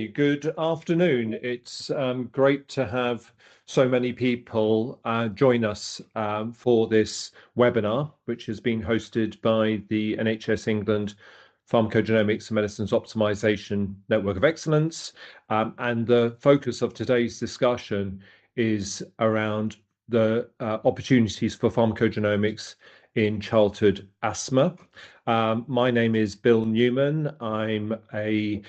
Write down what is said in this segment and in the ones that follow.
Good afternoon. It's great to have so many people join us for this webinar, which has been hosted by the NHS England Pharmacogenomics and Medicines Optimisation Network of Excellence. And the focus of today's discussion is around the opportunities for pharmacogenomics in childhood asthma. My name is Bill Newman. I'm a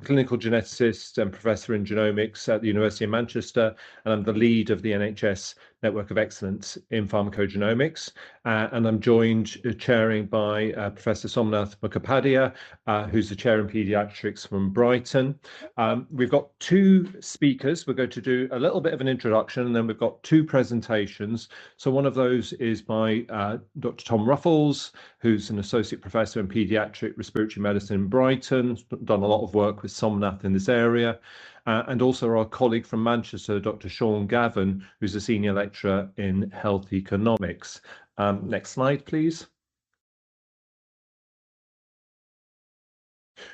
clinical geneticist and professor in genomics at the University of Manchester, and I'm the lead of the NHS Network of Excellence in Pharmacogenomics. And I'm joined chairing by Professor Somnath Mukhopadhyay, who's the chair in paediatrics from Brighton. We've got two speakers. We're going to do a little bit of an introduction, and then we've got two presentations. So one of those is by Dr. Tom Ruffles, who's an associate professor in paediatric respiratory medicine in Brighton, done a lot of work with Somnath in this area, and also our colleague from Manchester, Dr. Sean Gavin, who's a senior lecturer in health economics. Next slide, please.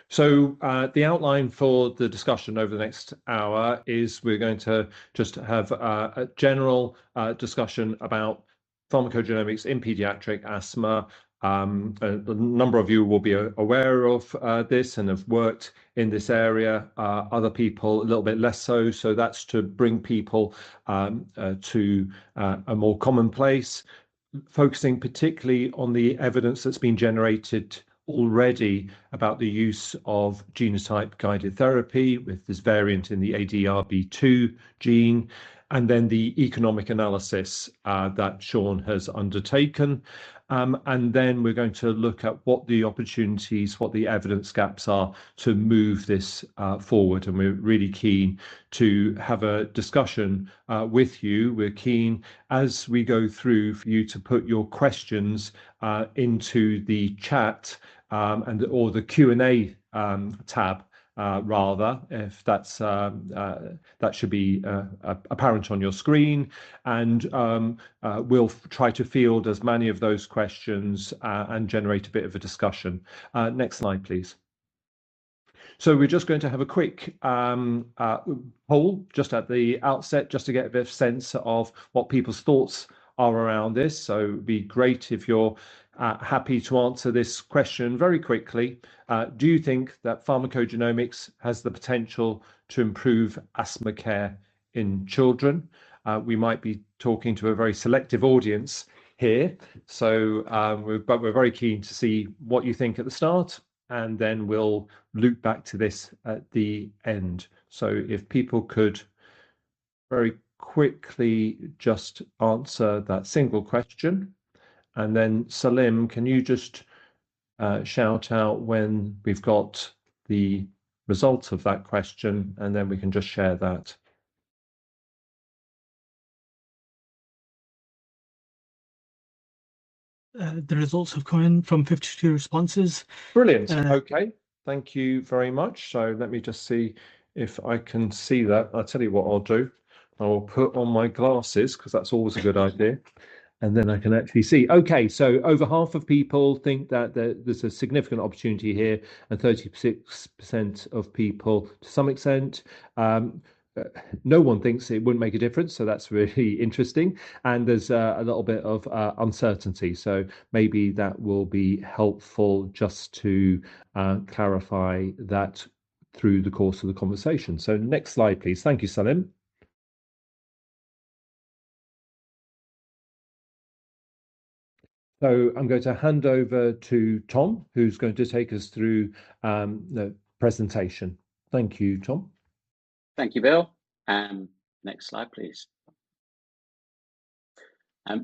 So the outline for the discussion over the next hour is we're going to just have a general discussion about pharmacogenomics in pediatric asthma. A number of you will be aware of this and have worked in this area. Other people a little bit less so. So that's to bring people to a more common place, focusing particularly on the evidence that's been generated already about the use of genotype guided therapy with this variant in the ADRB2 gene, and then the economic analysis that Sean has undertaken. And then we're going to look at what the opportunities, what the evidence gaps are to move this forward. And we're really keen to have a discussion with you. We're keen, as we go through, for you to put your questions into the chat or the Q&A tab. Rather, if that's that should be apparent on your screen, and we'll try to field as many of those questions and generate a bit of a discussion. Next slide, please. So we're just going to have a quick poll just at the outset, just to get a bit of sense of what people's thoughts are around this. So it'd be great if you're happy to answer this question very quickly. Do you think that pharmacogenomics has the potential to improve asthma care in children? We might be talking to a very selective audience here, so but we're very keen to see what you think at the start, and then we'll loop back to this at the end. So if people could very quickly just answer that single question. And then Salim, can you just shout out when we've got the result of that question, and then we can just share that. The results have come in from 52 responses. Brilliant. Okay, thank you very much. So let me just see if I can see that. I'll tell you what I'll do. I'll put on my glasses, because that's always a good idea. And then I can actually see. Okay, so over half of people think that there's a significant opportunity here, and 36% of people to some extent. No one thinks it wouldn't make a difference, so that's really interesting. And there's a little bit of uncertainty, so maybe that will be helpful just to clarify that through the course of the conversation. So next slide, please. Thank you, Salim. So I'm going to hand over to Tom, who's going to take us through the presentation. Thank you, Tom. Thank you, Bill. Next slide, please. I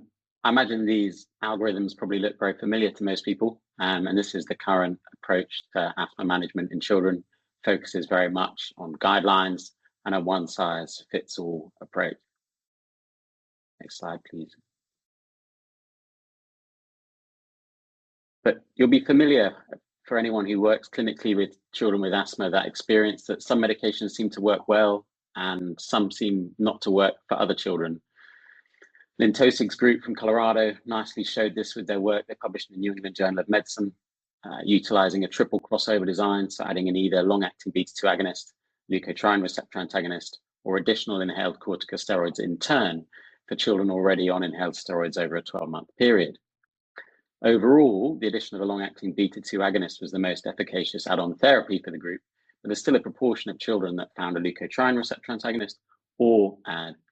imagine these algorithms probably look very familiar to most people, and this is the current approach to asthma management in children. Focuses very much on guidelines and a one-size-fits-all approach. Next slide, please. But you'll be familiar, for anyone who works clinically with children with asthma, that experience that some medications seem to work well and some seem not to work for other children. Lynn Tosig's group from Colorado nicely showed this with their work they published in the New England Journal of Medicine, utilizing a triple crossover design, so adding an either long-acting beta-2 agonist leukotriene receptor antagonist, or additional inhaled corticosteroids in turn for children already on inhaled steroids over a 12-month period. Overall, the addition of a long-acting beta-2 agonist was the most efficacious add-on therapy for the group, but there's still a proportion of children that found a leukotriene receptor antagonist or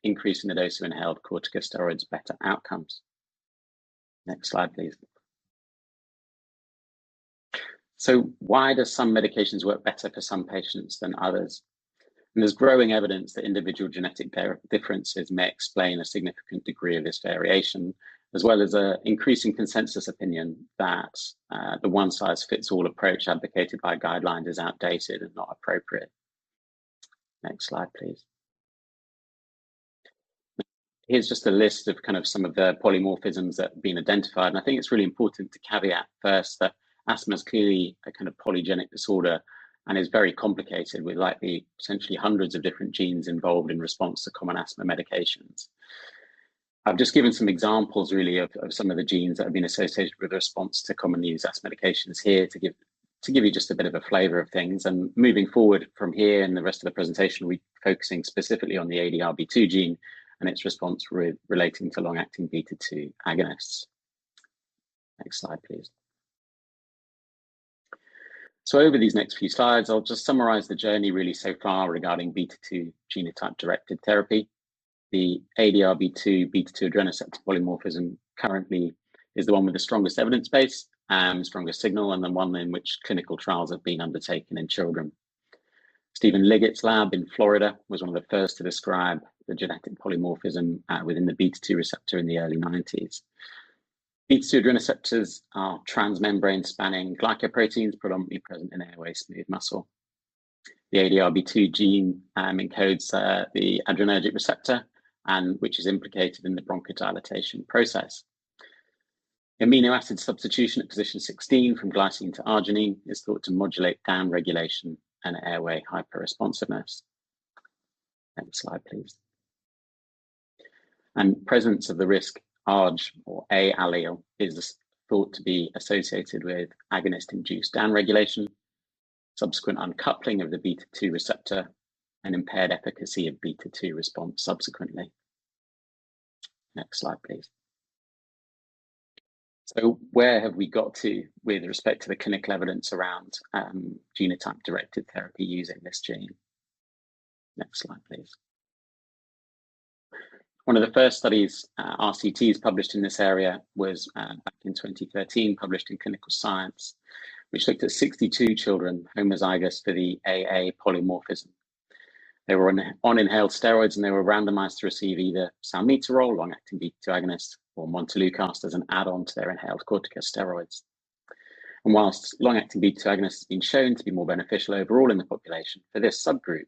increasing the dose of inhaled corticosteroids better outcomes. Next slide, please. So why does some medications work better for some patients than others? And there's growing evidence that individual genetic differences may explain a significant degree of this variation, as well as an increasing consensus opinion that the one-size-fits-all approach advocated by guidelines is outdated and not appropriate. Next slide, please. Here's just a list of kind of some of the polymorphisms that have been identified. And I think it's really important to caveat first that asthma is clearly a kind of polygenic disorder and is very complicated with likely potentially hundreds of different genes involved in response to common asthma medications. I've just given some examples really of some of the genes that have been associated with the response to commonly used asthma medications here to give you just a bit of a flavor of things. And moving forward from here in the rest of the presentation, we're focusing specifically on the ADRB2 gene and its response relating to long-acting beta-2 agonists. Next slide, please. So over these next few slides, I'll just summarize the journey really so far regarding beta-2 genotype-directed therapy. The ADRB2 beta-2 adrenoceptor polymorphism currently is the one with the strongest evidence base, strongest signal, and the one in which clinical trials have been undertaken in children. Stephen Liggett's lab in Florida was one of the first to describe the genetic polymorphism within the beta-2 receptor in the early 90s. Beta-2 adrenoceptors are transmembrane spanning glycoproteins predominantly present in airway smooth muscle. The ADRB2 gene encodes the adrenergic receptor, and which is implicated in the bronchodilation process. Amino acid substitution at position 16 from glycine to arginine is thought to modulate downregulation and airway hyperresponsiveness. Next slide, please. And presence of the risk ARG or A allele is thought to be associated with agonist-induced downregulation, subsequent uncoupling of the beta-2 receptor, and impaired efficacy of beta-2 response subsequently. Next slide, please. So where have we got to with respect to the clinical evidence around genotype-directed therapy using this gene? Next slide, please. One of the first studies, RCTs, published in this area was back in 2013, published in Clinical Science, which looked at 62 children homozygous for the AA polymorphism. They were on inhaled steroids and they were randomized to receive either salmeterol, long-acting beta-2 agonist, or montelukast as an add-on to their inhaled corticosteroids. And whilst long-acting beta-2 agonist has been shown to be more beneficial overall in the population, for this subgroup,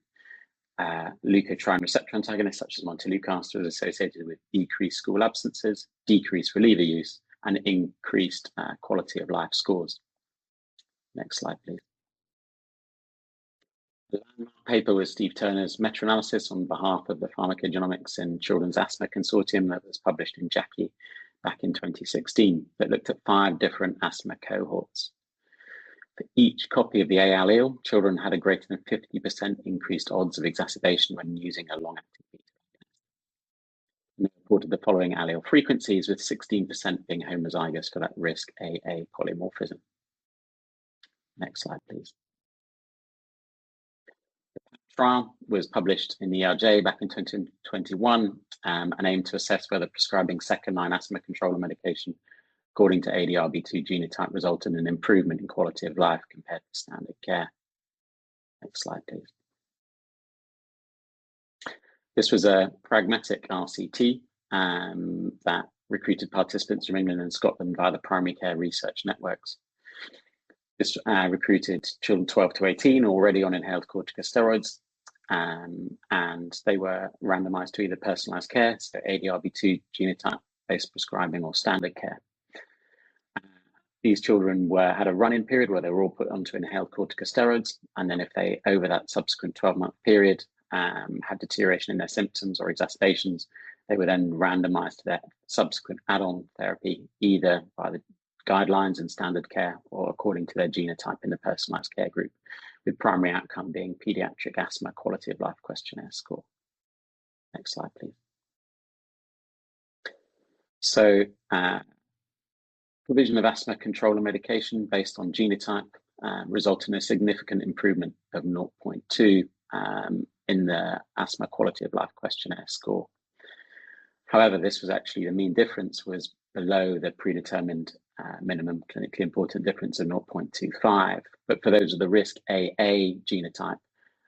leukotriene receptor antagonists such as montelukast was associated with decreased school absences, decreased reliever use, and increased quality of life scores. Next slide, please. The landmark paper was Steve Turner's meta-analysis on behalf of the Pharmacogenomics and Children's Asthma Consortium that was published in JACI back in 2016 that looked at 5 different asthma cohorts. For each copy of the A allele, children had a greater than 50% increased odds of exacerbation when using a long-acting beta agonist. And they reported the following allele frequencies, with 16% being homozygous for that risk AA polymorphism. Next slide, please. The trial was published in the ERJ back in 2021 and aimed to assess whether prescribing second-line asthma control medication according to ADRB2 genotype resulted in an improvement in quality of life compared to standard care. Next slide, please. This was a pragmatic RCT that recruited participants from England and Scotland via the primary care research networks. This recruited children 12 to 18 already on inhaled corticosteroids, and they were randomized to either personalized care, so ADRB2 genotype-based prescribing, or standard care. These children had a run-in period where they were all put onto inhaled corticosteroids, and then if they, over that subsequent 12-month period, had deterioration in their symptoms or exacerbations, they were then randomized to their subsequent add-on therapy, either by the guidelines and standard care or according to their genotype in the personalized care group, with primary outcome being pediatric asthma quality of life questionnaire score. Next slide, please. So provision of asthma control and medication based on genotype resulted in a significant improvement of 0.2 in the asthma quality of life questionnaire score. However, this was actually, the mean difference was below the predetermined minimum clinically important difference of 0.25. But for those of the risk AA genotype,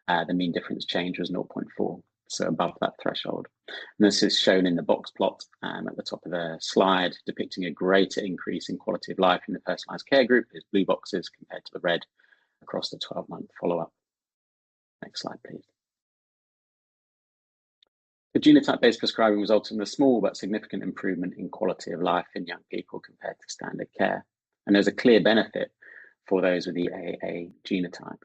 the mean difference change was 0.4, so above that threshold. And this is shown in the box plot at the top of the slide, depicting a greater increase in quality of life in the personalised care group, as blue boxes compared to the red across the 12-month follow-up. Next slide, please. The genotype-based prescribing resulted in a small but significant improvement in quality of life in young people compared to standard care. And there's a clear benefit for those with the AA genotype.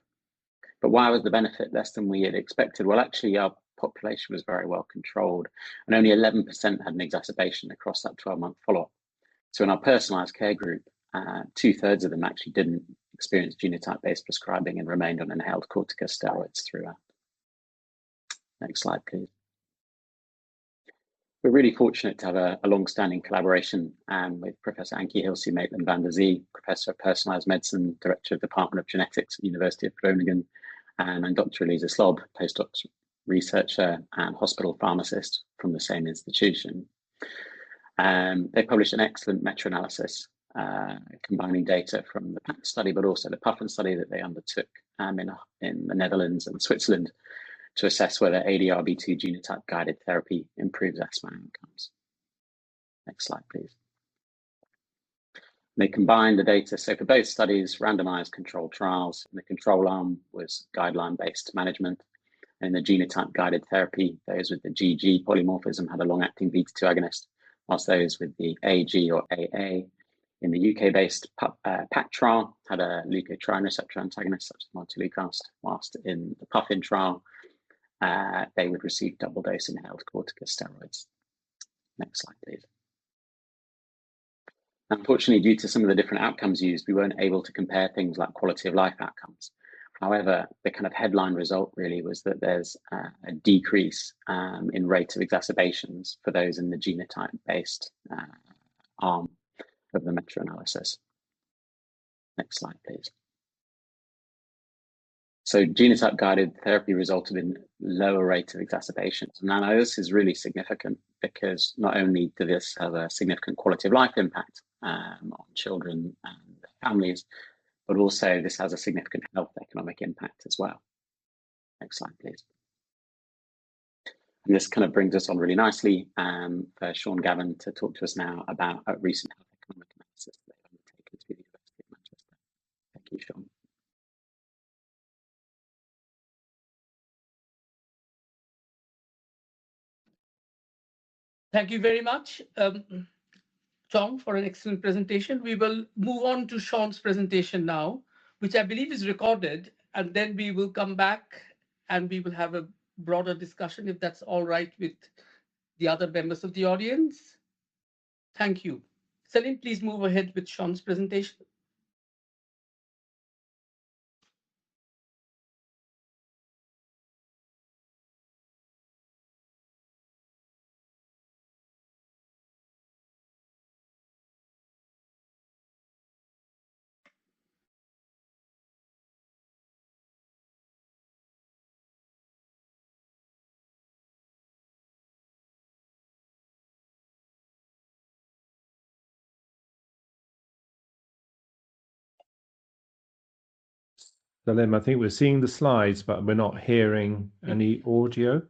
But why was the benefit less than we had expected? Well, actually, our population was very well controlled, and only 11% had an exacerbation across that 12-month follow-up. So in our personalised care group, 2/3 of them actually didn't experience genotype-based prescribing and remained on inhaled corticosteroids throughout. Next slide, please. We're really fortunate to have a long-standing collaboration with Professor Ankie Hilsey Maitland van der Zee, Professor of Personalised Medicine, Director of the Department of Genetics at the University of Groningen, and Dr. Elisa Slob, postdoc researcher and hospital pharmacist from the same institution. They published an excellent meta-analysis combining data from the PAT study, but also the Puffin study that they undertook in the Netherlands and Switzerland to assess whether ADRB2 genotype guided therapy improves asthma outcomes. Next slide, please. They combined the data. So for both studies, randomized controlled trials, and the control arm was guideline-based management. And in the genotype guided therapy, those with the GG polymorphism had a long-acting beta-2 agonist, whilst those with the AG or AA in the UK-based PAT trial had a leukotriene receptor antagonist, such as montelukast, whilst in the Puffin trial, they would receive double dose inhaled corticosteroids. Next slide, please. Unfortunately, due to some of the different outcomes used, we weren't able to compare things like quality of life outcomes. However, the kind of headline result really was that there's a decrease in rate of exacerbations for those in the genotype-based arm of the meta-analysis. Next slide, please. So genotype-guided therapy resulted in lower rate of exacerbations. Now this is really significant because not only did this have a significant quality of life impact on children and their families, but also this has a significant health economic impact as well. Next slide, please. And this kind of brings us on really nicely for Sean Gavin to talk to us now about a recent health economic analysis that they've undertaken through the University of Manchester. Thank you, Sean. Thank you very much, Tom, for an excellent presentation. We will move on to Sean's presentation now, which I believe is recorded, and then we will come back and we will have a broader discussion, if that's all right with the other members of the audience. Thank you. Salim, please move ahead with Sean's presentation. Salim, I think we're seeing the slides, but we're not hearing any audio.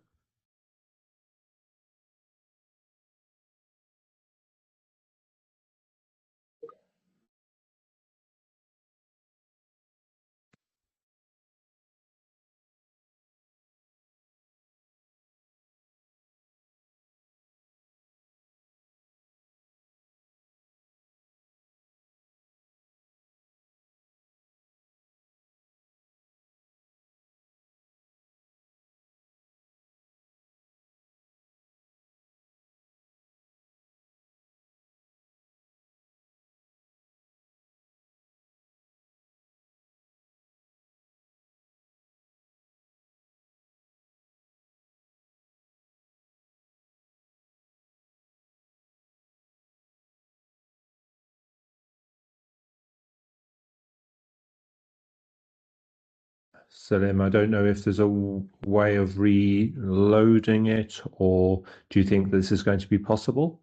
Salim. I don't know if there's a way of reloading it, or do you think this is going to be possible?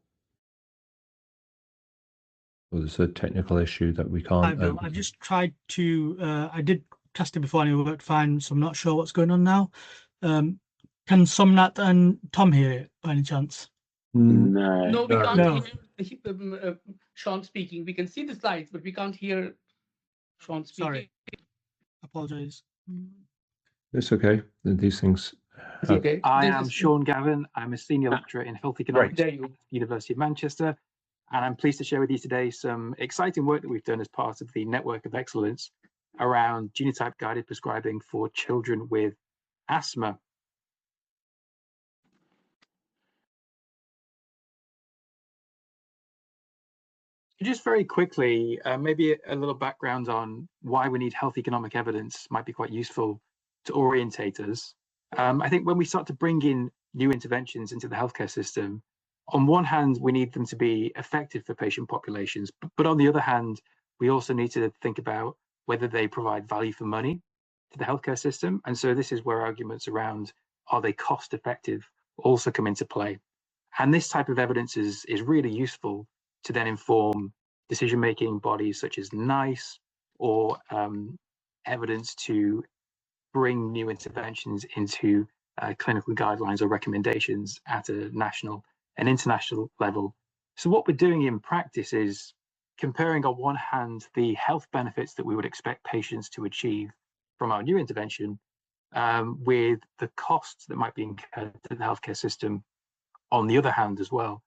Or there's a technical issue that we can't. I've just tried to. I did test it before and it worked fine, so I'm not sure what's going on now. Can Somnath and Tom hear it by any chance? No. No, we No. can't hear Sean speaking. We can see the slides, but we can't hear Sean speaking. Sorry. Apologize. It's okay. These things. It's okay. I am Sean Gavin. I'm a senior lecturer in health economics There at you the University of Manchester. And I'm pleased to share with you today some exciting work that we've done as part of the Network of Excellence around genotype guided prescribing for children with asthma. Just very quickly, maybe a little background on why we need health economic evidence might be quite useful to orientate us. I think when we start to bring in new interventions into the healthcare system, on one hand, we need them to be effective for patient populations, but on the other hand, we also need to think about whether they provide value for money to the healthcare system. And so this is where arguments around, are they cost effective, also come into play. And this type of evidence is really useful to then inform decision-making bodies such as NICE, or evidence to bring new interventions into clinical guidelines or recommendations at a national and international level. So what we're doing in practice is comparing, on one hand, the health benefits that we would expect patients to achieve from our new intervention with the costs that might be incurred to the healthcare system on the other hand as well.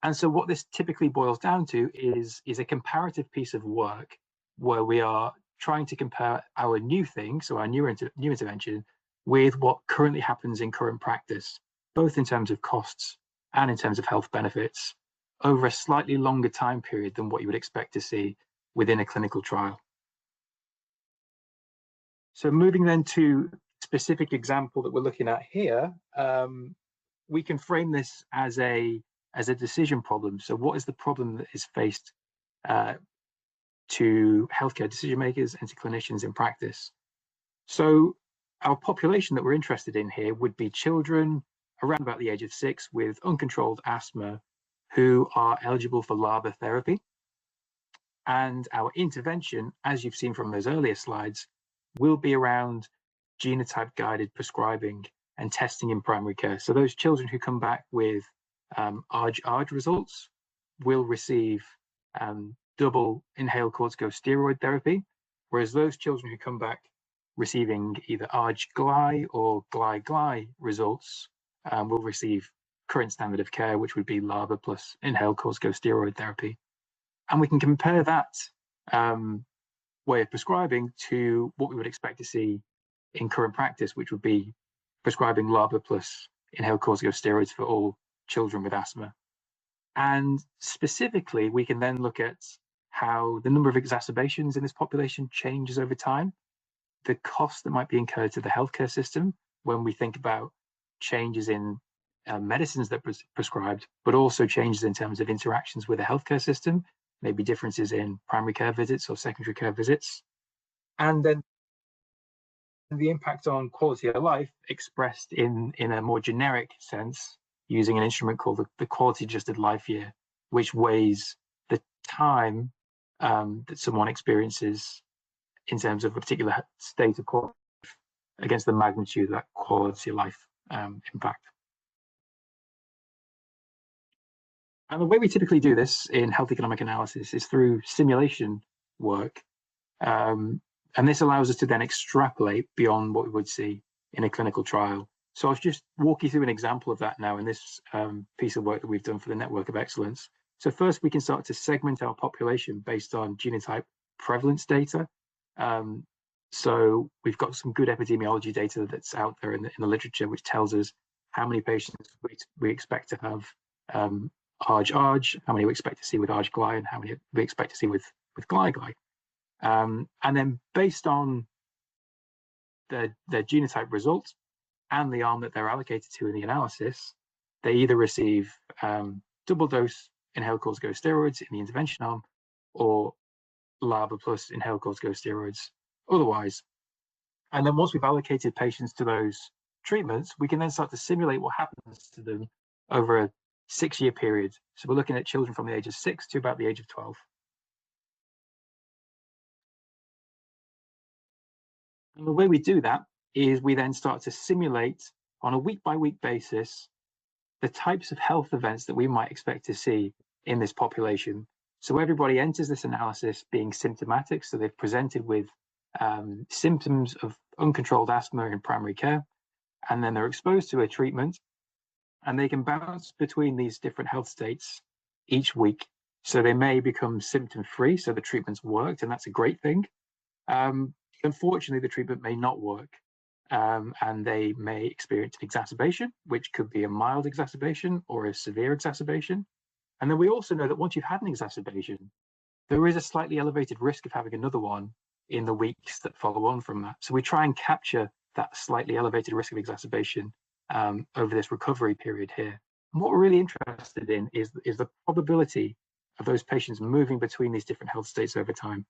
And so what this typically boils down to is a comparative piece of work where we are trying to compare our new thing, so our new intervention, with what currently happens in current practice, both in terms of costs and in terms of health benefits, over a slightly longer time period than what you would expect to see within a clinical trial. So moving then to the specific example that we're looking at here, we can frame this as a decision problem. So what is the problem that is faced to healthcare decision makers and to clinicians in practice? So our population that we're interested in here would be children around about the age of 6 with uncontrolled asthma who are eligible for LABA therapy. And our intervention, as you've seen from those earlier slides, will be around genotype guided prescribing and testing in primary care. So those children who come back with ARG results will receive double inhaled corticosteroid therapy, whereas those children who come back receiving either ARG-GLI or GLI-GLI results will receive current standard of care, which would be LABA plus inhaled corticosteroid therapy. And we can compare that way of prescribing to what we would expect to see in current practice, which would be prescribing LABA plus inhaled corticosteroids for all children with asthma. And specifically, we can then look at how the number of exacerbations in this population changes over time, the cost that might be incurred to the healthcare system when we think about changes in medicines that are prescribed, but also changes in terms of interactions with the healthcare system, maybe differences in primary care visits or secondary care visits, and then the impact on quality of life expressed in a more generic sense using an instrument called the quality adjusted life year, which weighs the time that someone experiences in terms of a particular state of quality against the magnitude of that quality of life impact. And the way we typically do this in health economic analysis is through simulation work. And this allows us to then extrapolate beyond what we would see in a clinical trial. So I'll just walk you through an example of that now in this piece of work that we've done for the Network of Excellence. So first, we can start to segment our population based on genotype prevalence data. So we've got some good epidemiology data that's out there in the literature, which tells us how many patients we expect to have ARG-ARG, how many we expect to see with ARG-GLI, and how many we expect to see with GLI-GLI. And then based on their genotype results and the arm that they're allocated to in the analysis, they either receive double dose inhaled corticosteroids in the intervention arm or LABA plus inhaled corticosteroids otherwise. And then once we've allocated patients to those treatments, we can then start to simulate what happens to them over a 6-year period. So we're looking at children from the age of 6 to about the age of 12. And the way we do that is we then start to simulate on a week-by-week basis the types of health events that we might expect to see in this population. So everybody enters this analysis being symptomatic, so they've presented with symptoms of uncontrolled asthma in primary care, and then they're exposed to a treatment, and they can bounce between these different health states each week. So they may become symptom-free, so the treatment's worked, and that's a great thing. Unfortunately, the treatment may not work, and they may experience an exacerbation, which could be a mild exacerbation or a severe exacerbation. And then we also know that once you've had an exacerbation, there is a slightly elevated risk of having another one in the weeks that follow on from that. So we try and capture that slightly elevated risk of exacerbation over this recovery period here. And what we're really interested in is the probability of those patients moving between these different health states over time.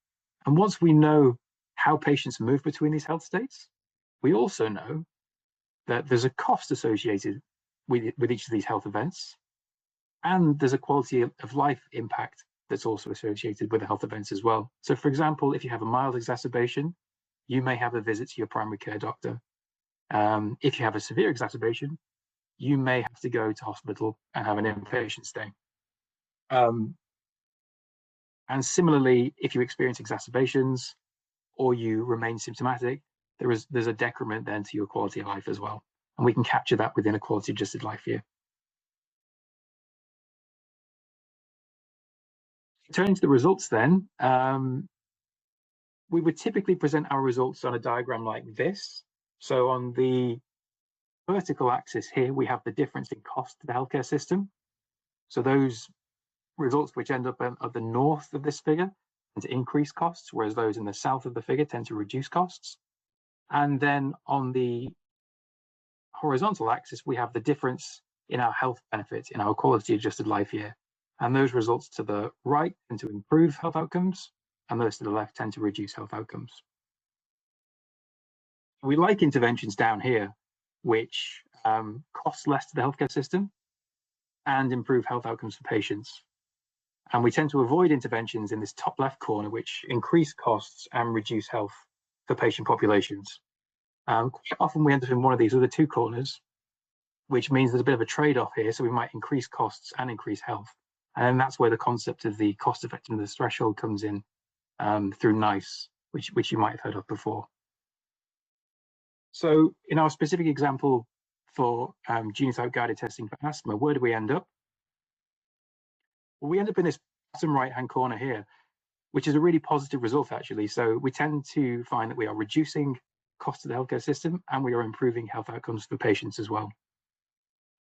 And once we know how patients move between these health states, we also know that there's a cost associated with each of these health events, and there's a quality of life impact that's also associated with the health events as well. So for example, if you have a mild exacerbation, you may have a visit to your primary care doctor. If you have a severe exacerbation, you may have to go to hospital and have an inpatient stay. And similarly, if you experience exacerbations or you remain symptomatic, there's a decrement then to your quality of life as well. And we can capture that within a quality adjusted life year. Turning to the results then, we would typically present our results on a diagram like this. So on the vertical axis here, we have the difference in cost to the healthcare system. So those results which end up at the north of this figure tend to increase costs, whereas those in the south of the figure tend to reduce costs. And then on the horizontal axis, we have the difference in our health benefits, in our quality adjusted life year. And those results to the right tend to improve health outcomes, and those to the left tend to reduce health outcomes. We like interventions down here, which cost less to the healthcare system and improve health outcomes for patients. And we tend to avoid interventions in this top left corner, which increase costs and reduce health for patient populations. Quite often we end up in one of these other two corners, which means there's a bit of a trade-off here. So we might increase costs and increase health. And that's where the concept of the cost effectiveness threshold comes in through NICE, which you might have heard of before. So in our specific example for genotype guided testing for asthma, where do we end up? Well, we end up in this bottom right-hand corner here, which is a really positive result, actually. So we tend to find that we are reducing cost of the healthcare system and we are improving health outcomes for patients as well.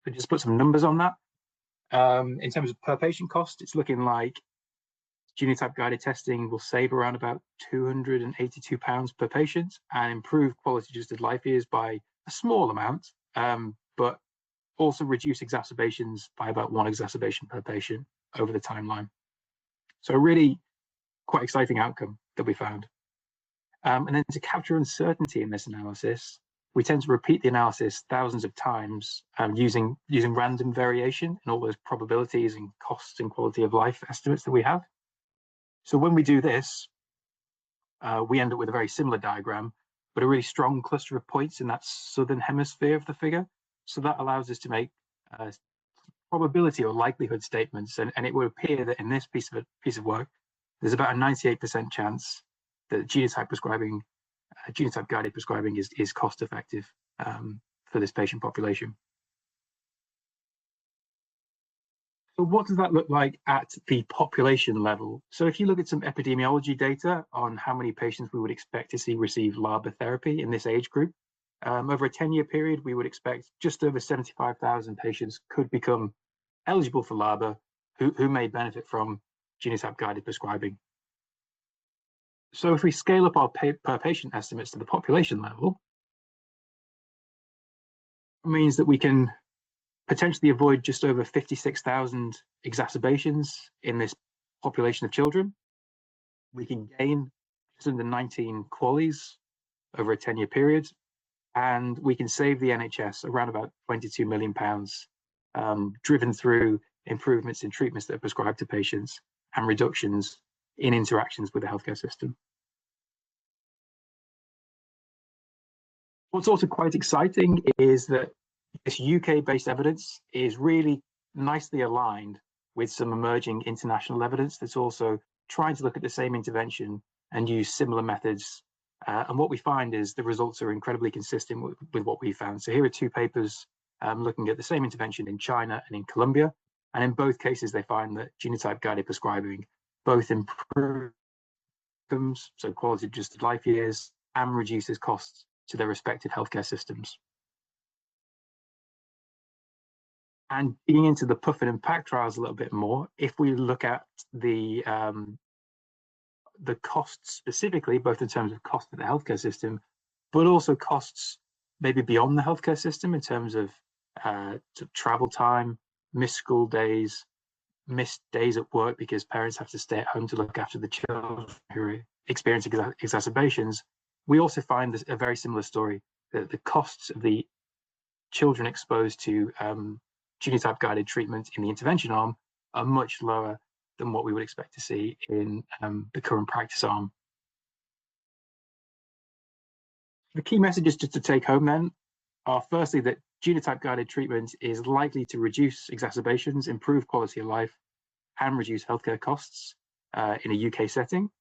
So just put some numbers on that. In terms of per patient cost, it's looking like genotype guided testing will save around about £282 per patient and improve quality adjusted life years by a small amount, but also reduce exacerbations by about 1 exacerbation per patient over the timeline. So a really quite exciting outcome that we found. And then to capture uncertainty in this analysis, we tend to repeat the analysis thousands of times using random variation in all those probabilities and costs and quality of life estimates that we have. So when we do this, we end up with a very similar diagram, but a really strong cluster of points in that southern hemisphere of the figure. So that allows us to make probability or likelihood statements. And it would appear that in this piece of work, there's about a 98% chance that genotype guided prescribing is cost effective for this patient population. So what does that look like at the population level? So if you look at some epidemiology data on how many patients we would expect to see receive LABA therapy in this age group, over a 10-year period, we would expect just over 75,000 patients could become eligible for LABA who may benefit from genotype guided prescribing. So if we scale up our per patient estimates to the population level, it means that we can potentially avoid just over 56,000 exacerbations in this population of children. We can gain just under 19 QALYs over a 10-year period, and we can save the NHS around about £22 million, driven through improvements in treatments that are prescribed to patients and reductions in interactions with the healthcare system. What's also quite exciting is that this UK-based evidence is really nicely aligned with some emerging international evidence that's also trying to look at the same intervention and use similar methods. And what we find is the results are incredibly consistent with what we found. So here are two papers looking at the same intervention in China and in Colombia. And in both cases, they find that genotype-guided prescribing both improves outcomes, so quality adjusted life years, and reduces costs to their respective healthcare systems. And digging into the Puffin and PAC trials a little bit more, if we look at the costs specifically, both in terms of cost of the healthcare system, but also costs maybe beyond the healthcare system in terms of travel time, missed school days, missed days at work because parents have to stay at home to look after the children who are experiencing exacerbations, we also find this a very similar story, that the costs of the children exposed to genotype-guided treatment in the intervention arm are much lower than what we would expect to see in the current practice arm. The key messages just to take home then are firstly that genotype-guided treatment is likely to reduce exacerbations, improve quality of life, and reduce healthcare costs in a UK setting.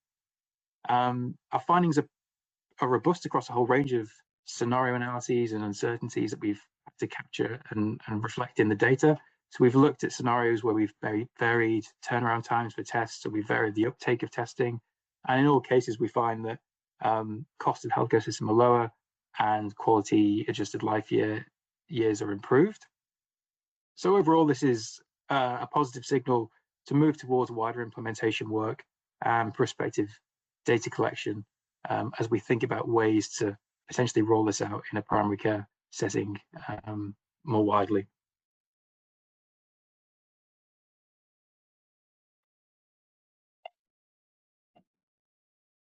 Our findings are robust across a whole range of scenario analyses and uncertainties that we've had to capture and reflect in the data. So we've looked at scenarios where we've varied turnaround times for tests, so we've varied the uptake of testing. And in all cases, we find that costs of the healthcare system are lower and quality adjusted life years are improved. So overall, this is a positive signal to move towards wider implementation work and prospective data collection as we think about ways to potentially roll this out in a primary care setting more widely.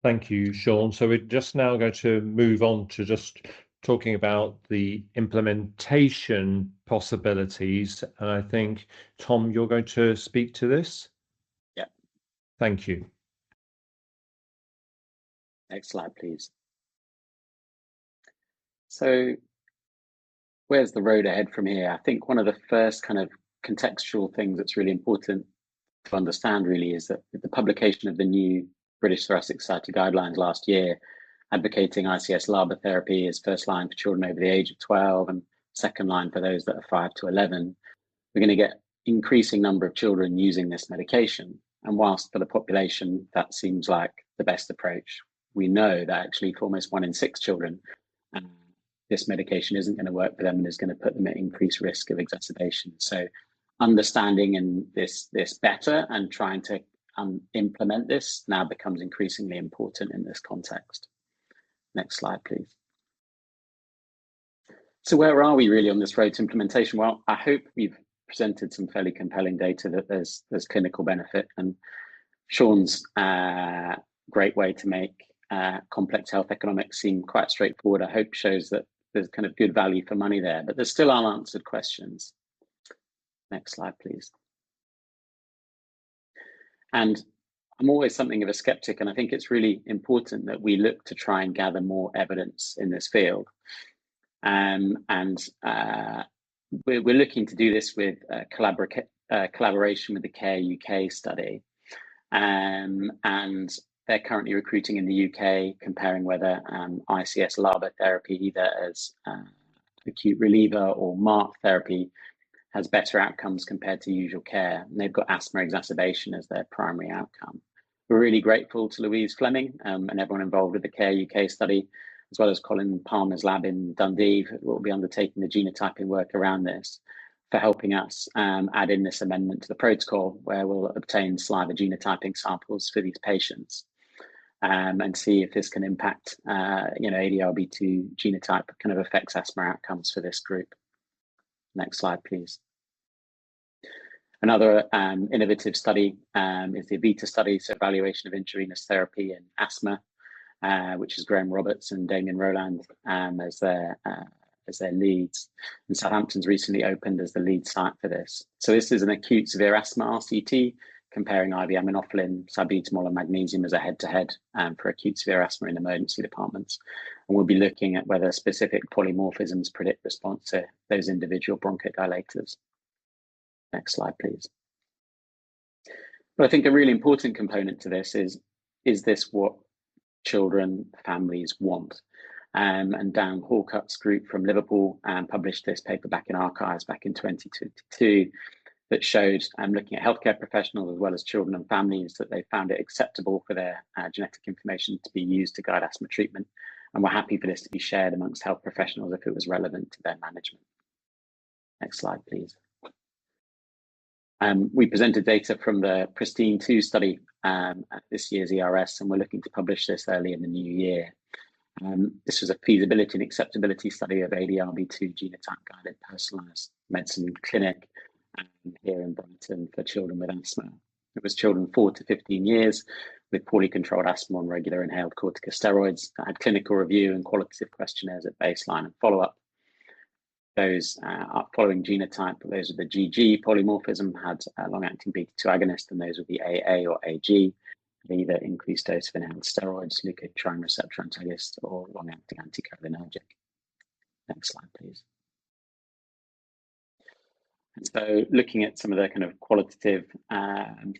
Thank you, Sean. So we're just now going to move on to just talking about the implementation possibilities. And I think, Tom, you're going to speak to this? Yeah. Thank you. Next slide, please. So where's the road ahead from here? I think one of the first kind of contextual things that's really important to understand really is that with the publication of the new British Thoracic Society guidelines last year, advocating ICS-LABA therapy as first line for children over the age of 12 and second line for those that are 5 to 11, we're going to get increasing number of children using this medication. And whilst for the population, that seems like the best approach, we know that actually for almost 1 in 6 children, this medication isn't going to work for them and is going to put them at increased risk of exacerbation. So understanding this better and trying to implement this now becomes increasingly important in this context. Next slide, please. So where are we really on this road to implementation? Well, I hope we've presented some fairly compelling data that there's clinical benefit, and Sean's great way to make complex health economics seem quite straightforward, I hope shows that there's kind of good value for money there, but there's still unanswered questions. Next slide, please. And I'm always something of a skeptic, and I think it's really important that we look to try and gather more evidence in this field. We're looking to do this with collaboration with the CARE UK study. And they're currently recruiting in the UK, comparing whether ICS-LABA therapy, either as acute reliever or MARC therapy, has better outcomes compared to usual care. And they've got asthma exacerbation as their primary outcome. We're really grateful to Louise Fleming and everyone involved with the CARE UK study, as well as Colin Palmer's lab in Dundee, who will be undertaking the genotyping work around this, for helping us add in this amendment to the protocol, where we'll obtain saliva genotyping samples for these patients and see if this can impact, ADRB2 genotype kind of affects asthma outcomes for this group. Next slide, please. Another innovative study is the AVITA study, so evaluation of intravenous therapy in asthma. which is Graham Roberts and Damien Rowland as their leads. And Southampton's recently opened as the lead site for this. So this is an acute severe asthma RCT, comparing IV aminophylline, salbutamol and magnesium as a head-to-head for acute severe asthma in emergency departments. And we'll be looking at whether specific polymorphisms predict response to those individual bronchodilators. Next slide, please. But I think a really important component to this is this what children, families want? And Dan Hallcutt's group from Liverpool published this paper back in Archives back in 2022 that showed, looking at healthcare professionals as well as children and families, that they found it acceptable for their genetic information to be used to guide asthma treatment, and were happy for this to be shared amongst health professionals if it was relevant to their management. Next slide, please. We presented data from the Pristine 2 study at this year's ERS, and we're looking to publish this early in the new year. This was a feasibility and acceptability study of ADRB2 genotype-guided personalised medicine clinic here in Brighton for children with asthma. It was children 4 to 15 years with poorly controlled asthma on regular inhaled corticosteroids that had clinical review and qualitative questionnaires at baseline and follow-up. Those following genotype, those with the GG polymorphism had a long-acting beta-2 agonist, and those with the AA or AG had either increased dose of inhaled steroids, leukotriene receptor antagonist, or long-acting anticholinergic. Next slide, please. And so looking at some of the kind of qualitative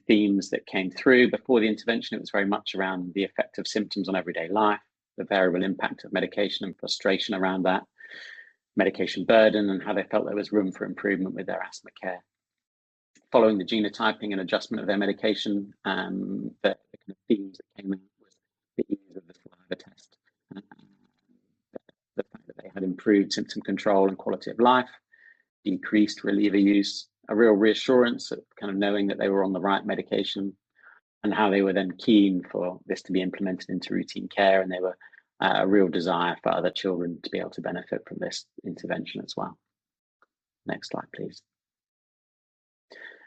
themes that came through before the intervention, it was very much around the effect of symptoms on everyday life, the variable impact of medication and frustration around that, medication burden, and how they felt there was room for improvement with their asthma care. Following the genotyping and adjustment of their medication, the kind of themes that came out was the ease of the saliva test, the fact that they had improved symptom control and quality of life, decreased reliever use, a real reassurance of kind of knowing that they were on the right medication, and how they were then keen for this to be implemented into routine care, and they were a real desire for other children to be able to benefit from this intervention as well. Next slide, please.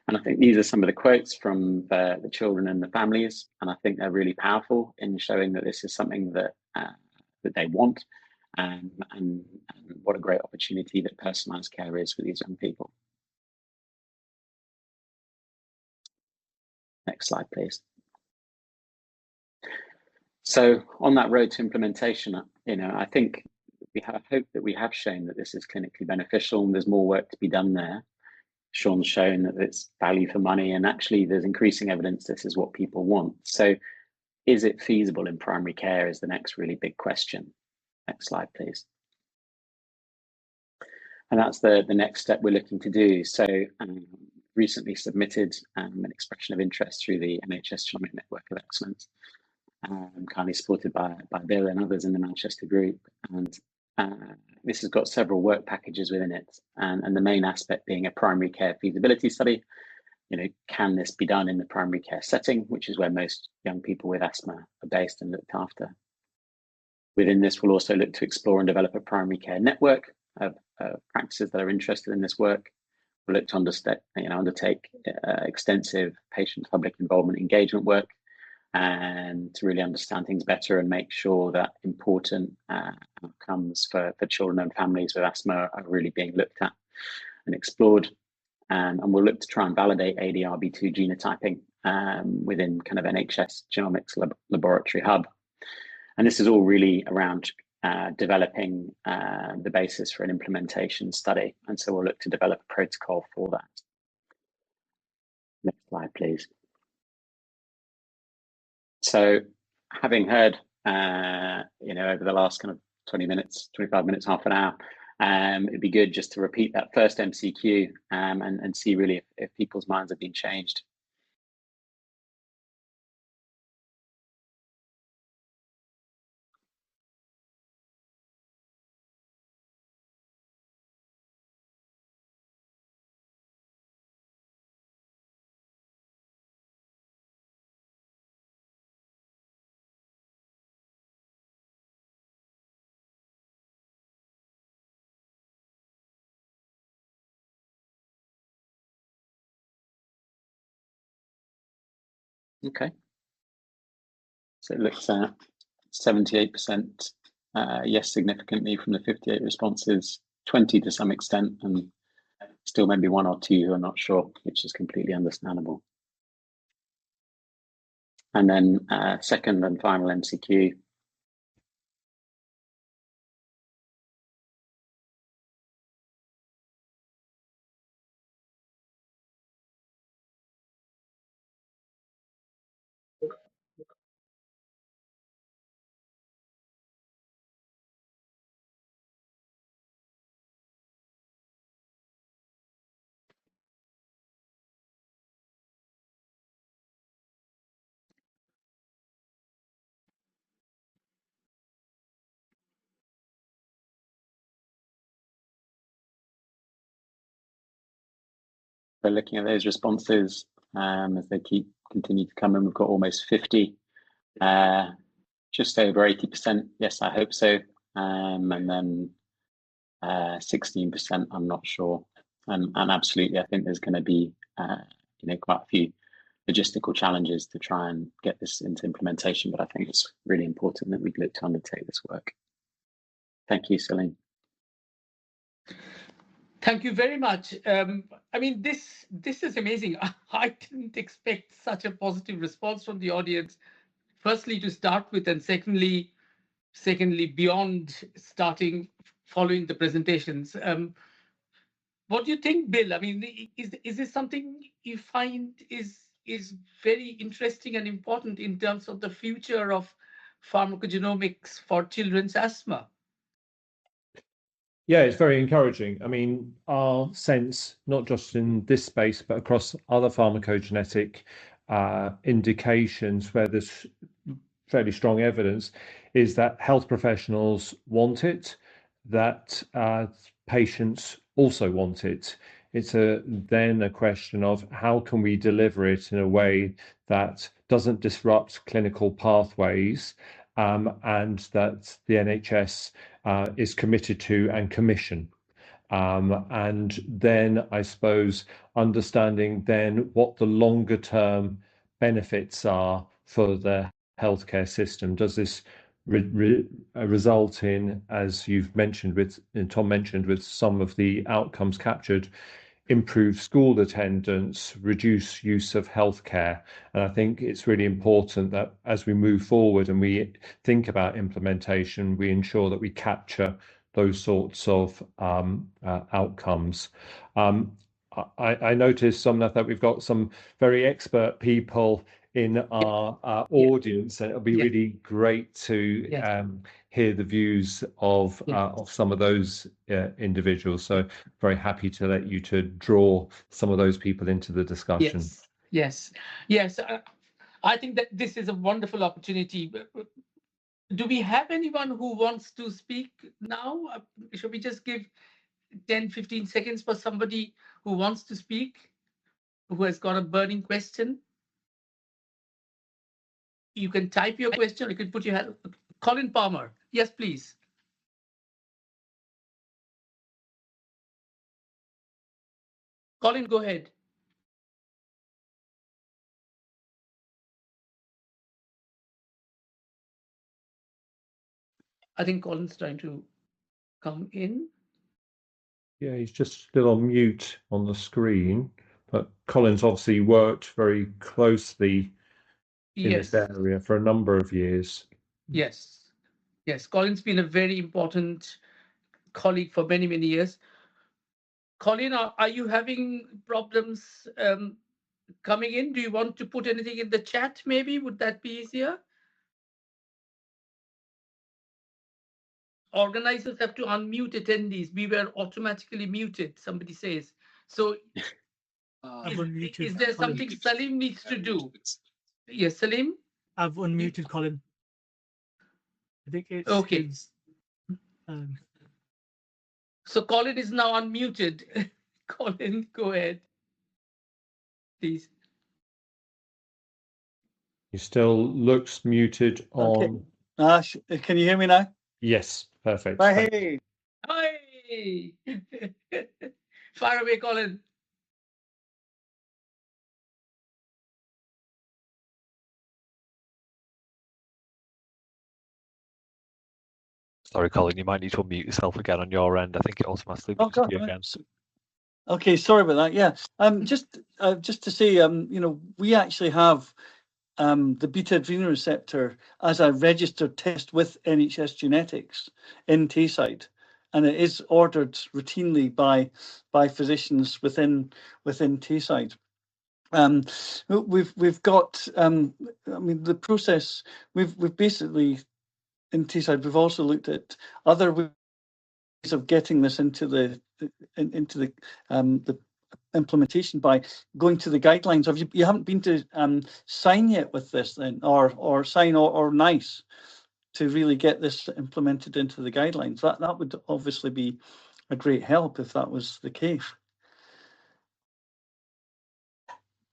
And I think these are some of the quotes from the children and the families, and I think they're really powerful in showing that this is something that that they want, and what a great opportunity that personalised care is for these young people. Next slide, please. So on that road to implementation, I think we have hope that we have shown that this is clinically beneficial, and there's more work to be done there. Sean's shown that it's value for money, and actually there's increasing evidence this is what people want. So is it feasible in primary care is the next really big question. Next slide, please. And that's the next step we're looking to do. So recently submitted an expression of interest through the NHS Genomic Network of Excellence, kindly supported by Bill and others in the Manchester group. And this has got several work packages within it, and the main aspect being a primary care feasibility study. Can this be done in the primary care setting, which is where most young people with asthma are based and looked after. Within this, we'll also look to explore and develop a primary care network of practices that are interested in this work. We'll look to undertake extensive patient public involvement engagement work, and to really understand things better and make sure that important outcomes for children and families with asthma are really being looked at and explored. And we'll look to try and validate ADRB2 genotyping within kind of NHS Genomics laboratory hub. And this is all really around developing the basis for an implementation study. And so we'll look to develop a protocol for that. Next slide, please. So having heard, over the last kind of 20 minutes, 25 minutes, half an hour, it'd be good just to repeat that first MCQ and see really if people's minds have been changed. Okay. So it looks 78% yes, significantly from the 58 responses, 20 to some extent, and still maybe 1 or 2 who are not sure, which is completely understandable. And then second and final MCQ. So looking at those responses as they continue to come in, we've got almost 50, just over 80%. Yes, I hope so. And then 16%, I'm not sure. And absolutely, I think there's going to be quite a few logistical challenges to try and get this into implementation. But I think it's really important that we look to undertake this work. Thank you, Celine. Thank you very much. I mean, this is amazing. I didn't expect such a positive response from the audience. Firstly, to start with, and secondly, beyond following the presentations. What do you think, Bill? I mean, is this something you find is very interesting and important in terms of the future of pharmacogenomics for children's asthma? Yeah, it's very encouraging. I mean, our sense, not just in this space, but across other pharmacogenetic indications where there's fairly strong evidence, is that health professionals want it, that patients also want it. It's then a question of how can we deliver it in a way that doesn't disrupt clinical pathways, and that the NHS is committed to and commission. And then I suppose understanding then what the longer term benefits are for the healthcare system. Does this result in, as you've mentioned and Tom mentioned, with some of the outcomes captured, improve school attendance, reduce use of healthcare? And I think it's really important that as we move forward and we think about implementation, we ensure that we capture those sorts of outcomes. I noticed, Somnath, that we've got some very expert people in our audience, and it'll be really great to hear the views of some of those individuals. So very happy to let you to draw some of those people into the discussion. Yes. I think that this is a wonderful opportunity. Do we have anyone who wants to speak now? Should we just give 10-15 seconds for somebody who wants to speak, who has got a burning question? You can type your question, you can put your hand. Colin Palmer, yes, please. Colin, go ahead. I think Colin's trying to come in. Yeah, he's just still on mute on the screen, but Colin's obviously worked very closely in this area for a number of years. Yes, Colin's been a very important colleague for many, many years. Colin, are you having problems coming in? Do you want to put anything in the chat, maybe? Would that be easier? Organizers have to unmute attendees. We were automatically muted, somebody says. So is there something Salim needs to do? Yes, Salim? I've unmuted Colin. I think it's okay. So Colin is now unmuted. Colin, go ahead, please. He still looks muted on. Okay. Can you hear me now? Yes, perfect. Hey. Hi. Fire away, Colin. Sorry, Colin, you might need to unmute yourself again on your end. I think it automatically mutes you again. Okay, sorry about that. Yeah, just to say, we actually have the beta adrenal receptor as a registered test with NHS Genetics in Tayside, and it is ordered routinely by physicians within Tayside. We've got the process. We've basically in Tayside. We've also looked at other ways of getting this into the implementation by going to the guidelines. Have you haven't been to sign yet with this then, or sign or NICE to really get this implemented into the guidelines? That would obviously be a great help if that was the case.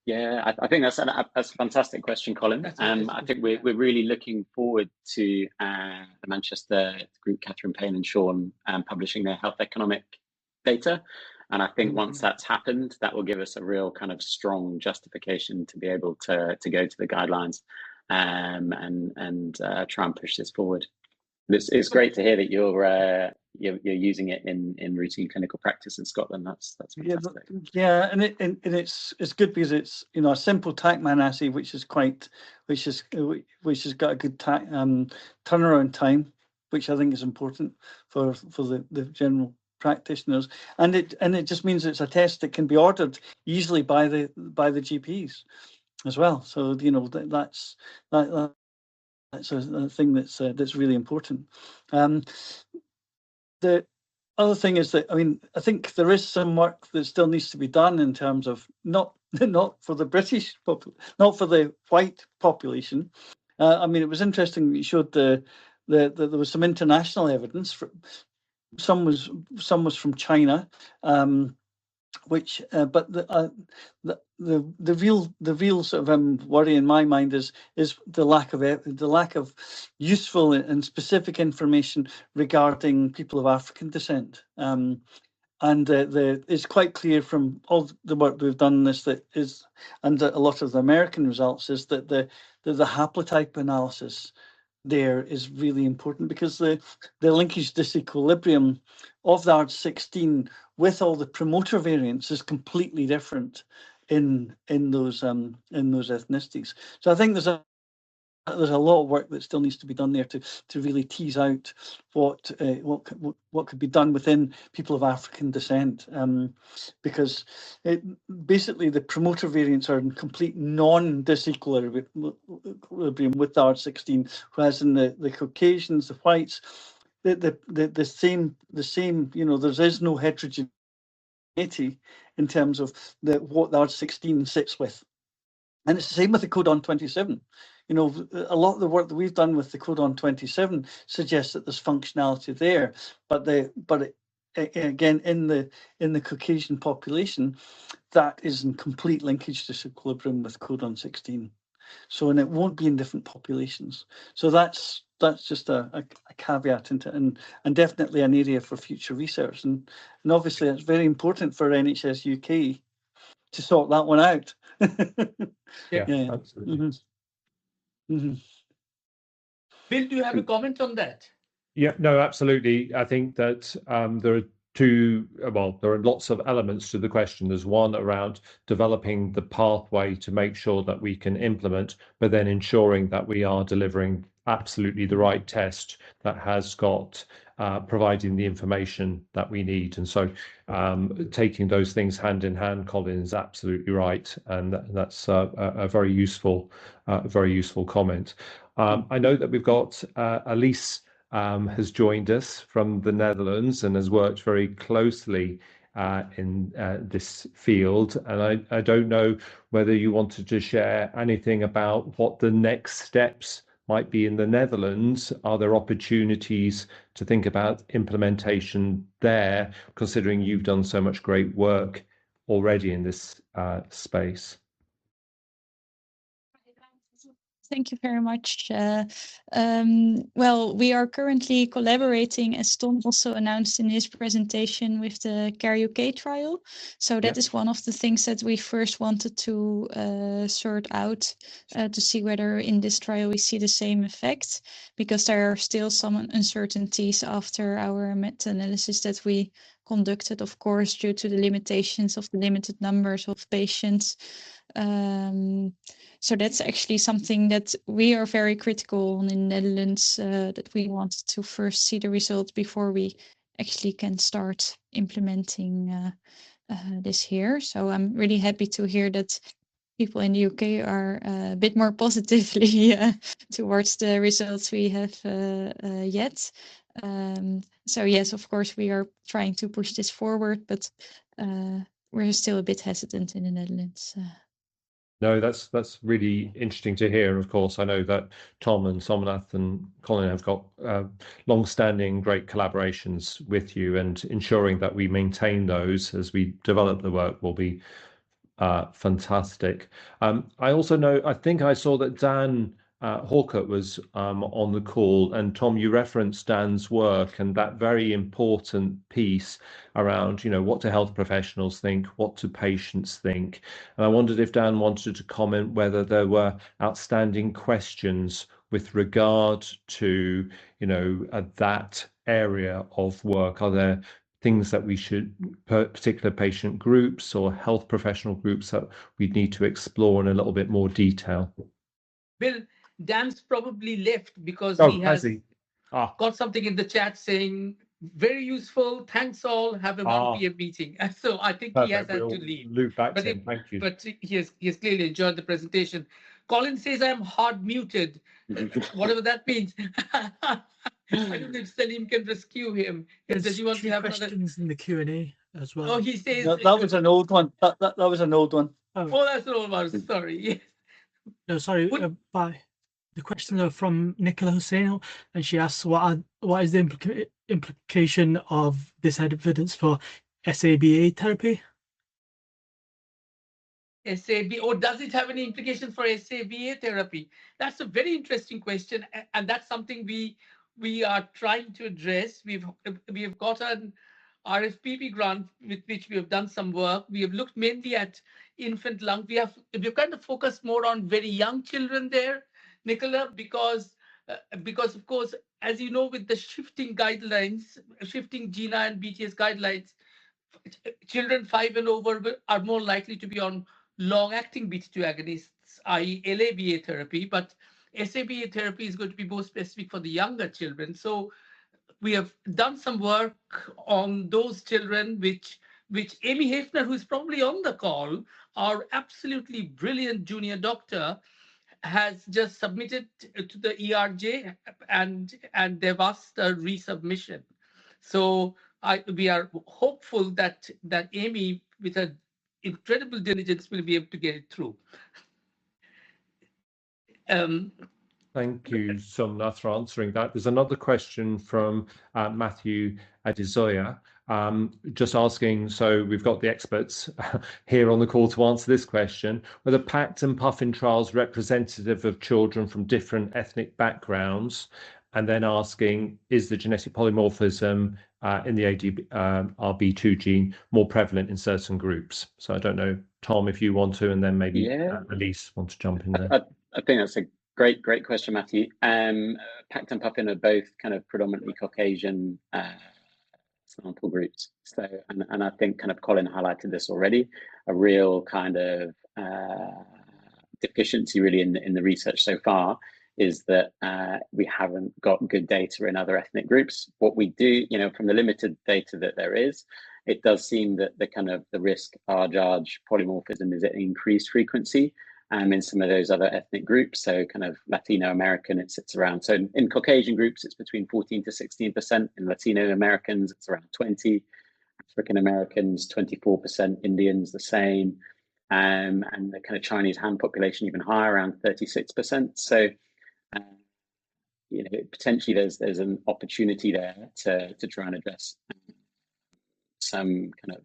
Yeah, I think that's a fantastic question, Colin. I think we're really looking forward to the Manchester group, Catherine Payne and Sean, publishing their health economic data. And I think once that's happened, that will give us a real kind of strong justification to be able to go to the guidelines and try and push this forward. It's great to hear that you're using it in routine clinical practice in Scotland. That's fantastic. Yeah, and it's good because it's a simple TACMAN assay, which has got a good turnaround time, which I think is important for the general practitioners, and it just means it's a test that can be ordered easily by the GPs as well. So that's a thing that's really important. The other thing is that I think there is some work that still needs to be done in terms of not for the British not for the white population. It was interesting that you showed there was some international evidence. Some was from China, which but the real sort of worry in my mind is the lack of useful and specific information regarding people of African descent. And it's quite clear from all the work we've done on this and a lot of the American results is that the haplotype analysis there is really important, because the linkage disequilibrium of the ARD16 with all the promoter variants is completely different in those ethnicities. So I think there's a lot of work that still needs to be done there to really tease out what could be done within people of African descent, because basically the promoter variants are in complete non-disequilibrium with the ARD16, whereas in the Caucasians, the whites, the same. There is no heterogeneity in terms of what the ARD16 sits with. And it's the same with the codon 27. A lot of the work that we've done with the codon 27 suggests that there's functionality there, but again in the Caucasian population, that is in complete linkage disequilibrium with codon 16. So, and it won't be in different populations. So that's just a caveat and definitely an area for future research. And obviously it's very important for NHS UK to sort that one out. Yeah, absolutely. Bill, do you have a comment on that? Yeah, no, absolutely. I think that there are lots of elements to the question. There's one around developing the pathway to make sure that we can implement, but then ensuring that we are delivering absolutely the right test that has got providing the information that we need. And so taking those things hand in hand, Colin, is absolutely right. And that's a very useful comment. I know that we've got Elise has joined us from the Netherlands and has worked very closely in this field. And I don't know whether you wanted to share anything about what the next steps might be in the Netherlands. Are there opportunities to think about implementation there, considering you've done so much great work already in this space? Thank you very much. Well, we are currently collaborating, as Tom also announced in his presentation, with the CARE UK trial. So that is one of the things that we first wanted to sort out to see whether in this trial we see the same effect, because there are still some uncertainties after our meta-analysis that we conducted, of course, due to the limitations of the limited numbers of patients. So that's actually something that we are very critical on in the Netherlands, that we want to first see the results before we actually can start implementing this here. So I'm really happy to hear that people in the UK are a bit more positively towards the results we have yet. So yes, of course, we are trying to push this forward, but we're still a bit hesitant in the Netherlands. No, that's really interesting to hear. And of course, I know that Tom and Somnath and Colin have got long-standing great collaborations with you, and ensuring that we maintain those as we develop the work will be fantastic. I also know, I think I saw that Dan Hawkett was on the call, and Tom, you referenced Dan's work and that very important piece around, what do health professionals think, what do patients think? And I wondered if Dan wanted to comment whether there were outstanding questions with regard to, that area of work. Are there things that we should, particular patient groups or health professional groups, that we need to explore in a little bit more detail? Bill, Dan's probably left because Oh, he has got something in the chat saying, very useful, thanks all, have a 1 p.m. meeting. So I think he has had to leave. Loop back to him. Thank you. But he has clearly enjoyed the presentation. Colin says I'm hard muted, whatever that means. I don't know if Salim can rescue him. There's He wants to have questions in the Q&A as well. Oh, he says that was an old one. That was an old one. Oh, that's an old one. Sorry. Yes. No, sorry. The questions are from Nicola Hussain, and she asks, what is the implication of this evidence for SABA therapy? SAB, or does it have any implication for SABA therapy? That's a very interesting question, and that's something we are trying to address. We have got an RFPP grant with which we have done some work. We have looked mainly at infant lung. We've kind of focused more on very young children there, Nicola, because of course, as you know, with the shifting guidelines, shifting GINA and BTS guidelines, children 5 and over are more likely to be on long-acting beta-2 agonists, i.e. LABA therapy, but SABA therapy is going to be more specific for the younger children. So we have done some work on those children, which Amy Hefner, who's probably on the call, our absolutely brilliant junior doctor, has just submitted to the ERJ, and they've asked a resubmission. So we are hopeful that Amy, with her incredible diligence, will be able to get it through. Thank you, Somnath, for answering that. There's another question from Matthew Adezoya, just asking, so we've got the experts here on the call to answer this question, were the PACT and PUFFIN trials representative of children from different ethnic backgrounds? And then asking, is the genetic polymorphism in the ADRB2 gene more prevalent in certain groups? So I don't know, Tom, if you want to, and then maybe Elise want to jump in there. I think that's a great question, Matthew. PACT and PUFFIN are both kind of predominantly Caucasian sample groups. So, and I think kind of Colin highlighted this already, a real kind of deficiency really in the research so far is that we haven't got good data in other ethnic groups. What we do, from the limited data that there is, it does seem that the risk RGARG polymorphism is at increased frequency in some of those other ethnic groups. So kind of Latino American, it sits around. So in Caucasian groups, it's between 14 to 16%. In Latino Americans, it's around 20. African Americans, 24%. Indians, the same. And the kind of Chinese Han population even higher, around 36%. So potentially there's an opportunity there to try and address some kind of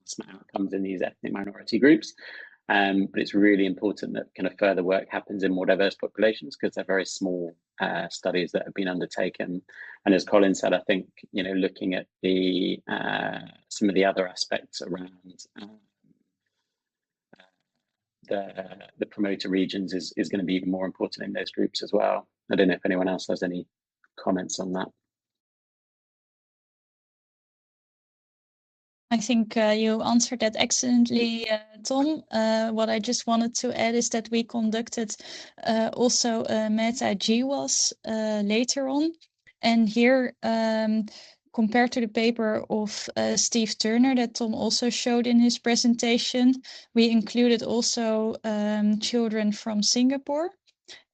asthma outcomes in these ethnic minority groups. But it's really important that kind of further work happens in more diverse populations, because they're very small studies that have been undertaken. And as Colin said, I think, you know, looking at the some of the other aspects around the promoter regions is going to be even more important in those groups as well. I don't know if anyone else has any comments on that. I think you answered that excellently, Tom. What I just wanted to add is that we conducted also a meta-GWAS later on. And here, compared to the paper of Steve Turner that Tom also showed in his presentation, we included also children from Singapore.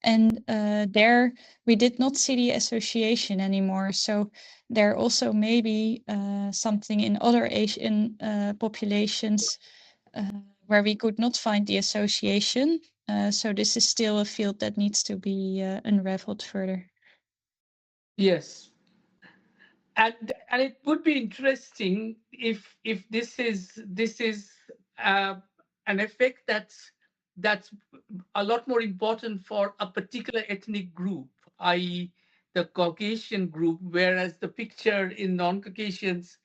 And there we did not see the association anymore. So there also may be something in other Asian populations where we could not find the association. So this is still a field that needs to be unraveled further. Yes. And it would be interesting if this is an effect that's a lot more important for a particular ethnic group, i.e. the Caucasian group, whereas the picture in non-Caucasians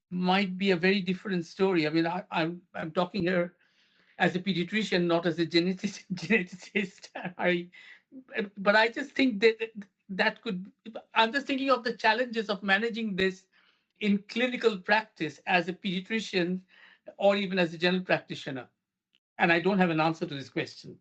might be a very different story. I mean, I'm talking here as a pediatrician, not as a geneticist. But I just think that could, I'm just thinking of the challenges of managing this in clinical practice as a pediatrician or even as a general practitioner. And I don't have an answer to this question.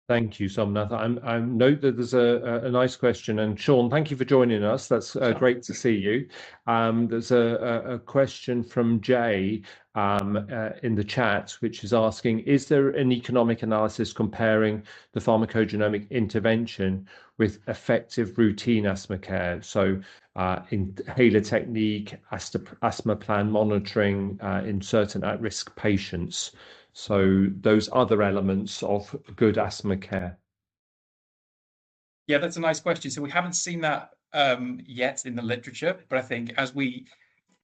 Thank you, Somnath. I note that there's a nice question, and Sean, thank you for joining us. That's great to see you. There's a question from Jay in the chat, which is asking, is there an economic analysis comparing the pharmacogenomic intervention with effective routine asthma care? So inhaler technique, asthma plan monitoring in certain at-risk patients. So those other elements of good asthma care. Yeah, that's a nice question. So we haven't seen that yet in the literature, but I think as we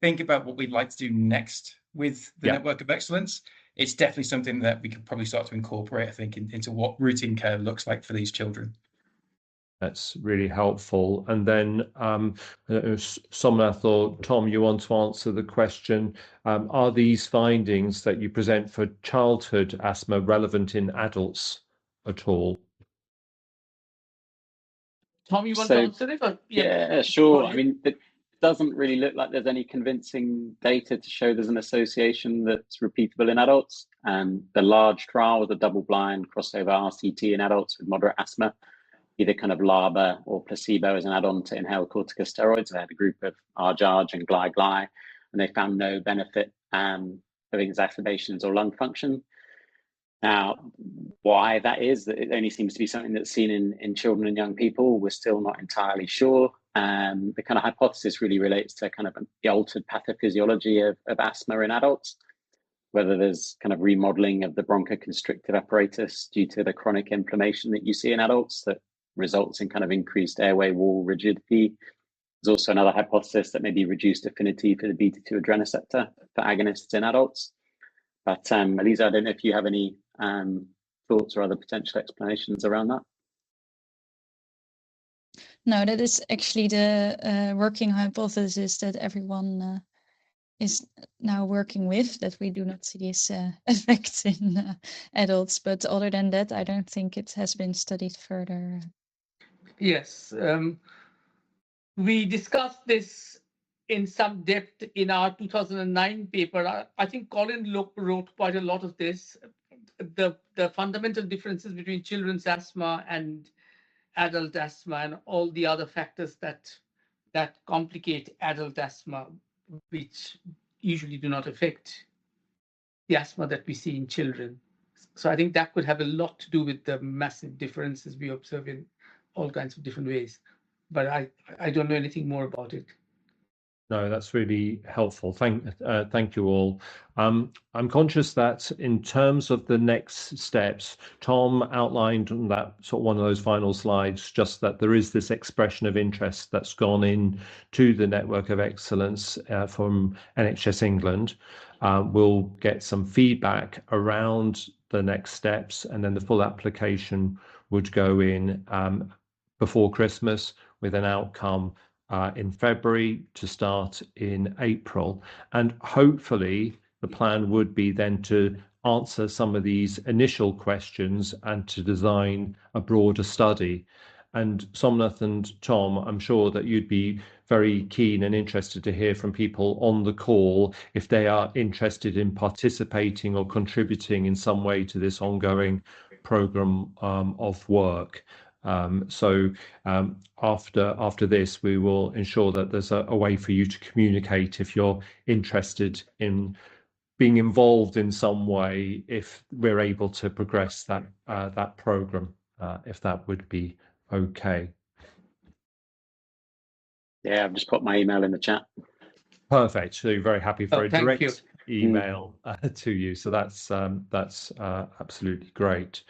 think about what we'd like to do next with the Network of Excellence, it's definitely something that we could probably start to incorporate, I think, into what routine care looks like for these children. That's really helpful. And then Somnath or Tom, you want to answer the question, are these findings that you present for childhood asthma relevant in adults at all? Tom, you want to answer it? Or, yeah, sure. I mean, it doesn't really look like there's any convincing data to show there's an association that's repeatable in adults. And the large trial was a double-blind crossover RCT in adults with moderate asthma, either kind of LABA or placebo as an add-on to inhaled corticosteroids. They had a group of ARJ and GLY, and they found no benefit of exacerbations or lung function. Now, why that is, that it only seems to be something that's seen in children and young people, we're still not entirely sure. The kind of hypothesis really relates to kind of the altered pathophysiology of asthma in adults, whether there's kind of remodeling of the bronchoconstrictive apparatus due to the chronic inflammation that you see in adults that results in kind of increased airway wall rigidity. There's also another hypothesis that maybe reduced affinity for the beta-2 adrenoceptor for agonists in adults. But Elisa, I don't know if you have any thoughts or other potential explanations around that. No, that is actually the working hypothesis that everyone is now working with, that we do not see this effect in adults. But other than that, I don't think it has been studied further. Yes, we discussed this in some depth in our 2009 paper. I think Colin wrote quite a lot of this. The fundamental differences between children's asthma and adult asthma and all the other factors that complicate adult asthma, which usually do not affect the asthma that we see in children. So I think that could have a lot to do with the massive differences we observe in all kinds of different ways. But I don't know anything more about it. No, that's really helpful. Thank you all. I'm conscious that in terms of the next steps, Tom outlined on that sort of one of those final slides, just that there is this expression of interest that's gone in to the Network of Excellence from NHS England. We'll get some feedback around the next steps, and then the full application would go in before Christmas with an outcome in February to start in April. And hopefully the plan would be then to answer some of these initial questions and to design a broader study. And Somnath and Tom, I'm sure that you'd be very keen and interested to hear from people on the call if they are interested in participating or contributing in some way to this ongoing program of work. So after this, we will ensure that there's a way for you to communicate if you're interested in being involved in some way, if we're able to progress that that program, if that would be okay. Yeah, I've just put my email in the chat. Perfect. So you're very happy for a direct email to you. So that's absolutely great.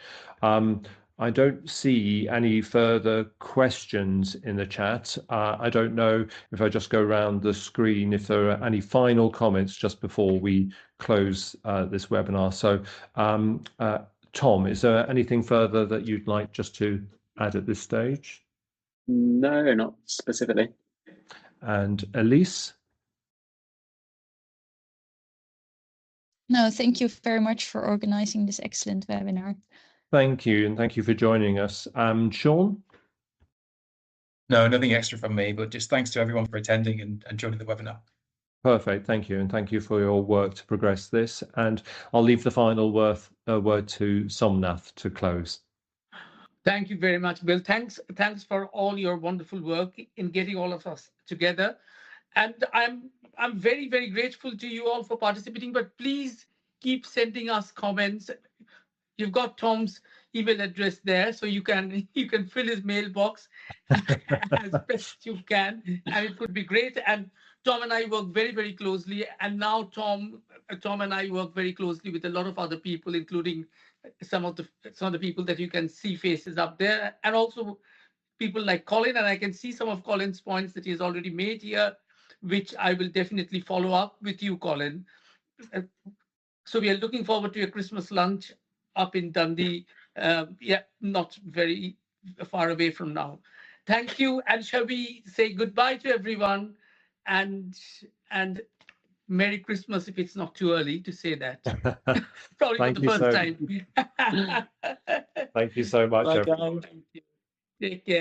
I don't see any further questions in the chat. I don't know if I just go around the screen if there are any final comments just before we close this webinar. So Tom, is there anything further that you'd like just to add at this stage? No, not specifically. And Elise? No, thank you very much for organizing this excellent webinar. Thank you, and thank you for joining us. Sean? No, nothing extra from me, but just thanks to everyone for attending and joining the webinar. Perfect, thank you, and thank you for your work to progress this. And I'll leave the final word to Somnath to close. Thank you very much, Bill. Thanks for all your wonderful work in getting all of us together. And I'm very, very grateful to you all for participating, but please keep sending us comments. You've got Tom's email address there, so you can fill his mailbox as best you can, and it would be great. And Tom and I work very, very closely, and now Tom and I work very closely with a lot of other people, including some of the people that you can see faces up there, and also people like Colin. And I can see some of Colin's points that he's already made here, which I will definitely follow up with you, Colin. So we are looking forward to your Christmas lunch up in Dundee. Yeah, not very far away from now. Thank you. And shall we say goodbye to everyone and Merry Christmas if it's not too early to say that. Probably for the first time. Thank you so much, everyone. Take care.